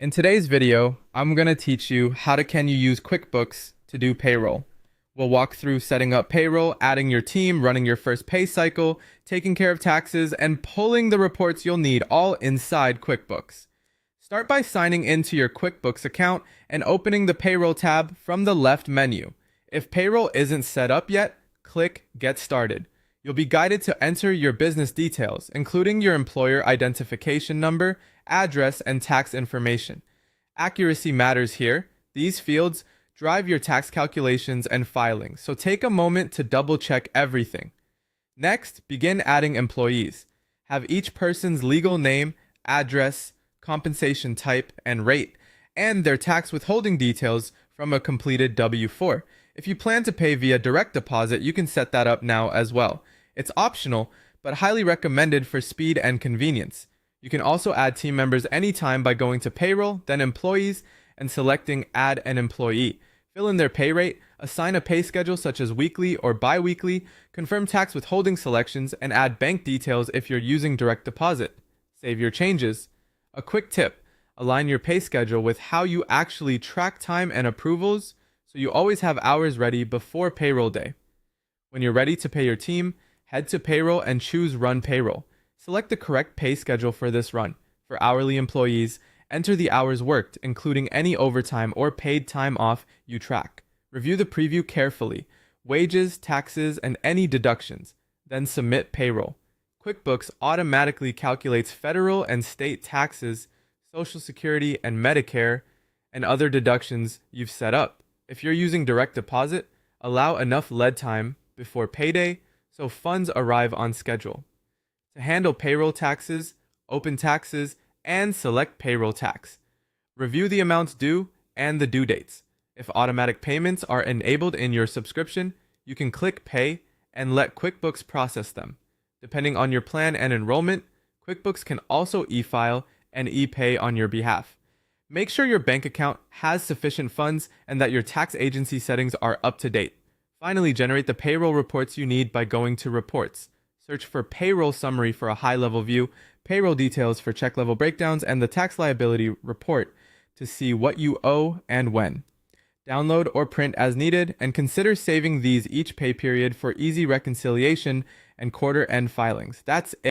In today's video, I'm going to teach you how can you use QuickBooks to do payroll. We'll walk through setting up payroll, adding your team, running your first pay cycle, taking care of taxes, and pulling the reports you'll need all inside QuickBooks. Start by signing into your QuickBooks account and opening the Payroll tab from the left menu. If payroll isn't set up yet, click Get Started. You'll be guided to enter your business details, including your employer identification number, address, and tax information. Accuracy matters here. These fields drive your tax calculations and filings, so take a moment to double check everything. Next, begin adding employees. Have each person's legal name, address, compensation type, and rate, and their tax withholding details from a completed W-4. If you plan to pay via direct deposit, you can set that up now as well. It's optional, but highly recommended for speed and convenience. You can also add team members anytime by going to Payroll, then Employees, and selecting Add an Employee. Fill in their pay rate, assign a pay schedule such as weekly or bi-weekly, confirm tax withholding selections, and add bank details if you're using direct deposit. Save your changes. A quick tip: align your pay schedule with how you actually track time and approvals, so you always have hours ready before payroll day. When you're ready to pay your team, head to Payroll and choose Run Payroll. Select the correct pay schedule for this run. For hourly employees, enter the hours worked, including any overtime or paid time off you track. Review the preview carefully, wages, taxes, and any deductions. Then submit payroll. QuickBooks automatically calculates federal and state taxes, Social Security, and Medicare, and other deductions you've set up. If you're using direct deposit, allow enough lead time before payday so funds arrive on schedule. To handle payroll taxes, open taxes, and select payroll tax. Review the amounts due and the due dates. If automatic payments are enabled in your subscription, you can click Pay and let QuickBooks process them. Depending on your plan and enrollment, QuickBooks can also e-file and e-pay on your behalf. Make sure your bank account has sufficient funds and that your tax agency settings are up to date. Finally, generate the payroll reports you need by going to Reports. Search for Payroll Summary for a high-level view, Payroll Details for check-level breakdowns, and the Tax Liability Report to see what you owe and when. Download or print as needed, and consider saving these each pay period for easy reconciliation and quarter-end filings. That's it.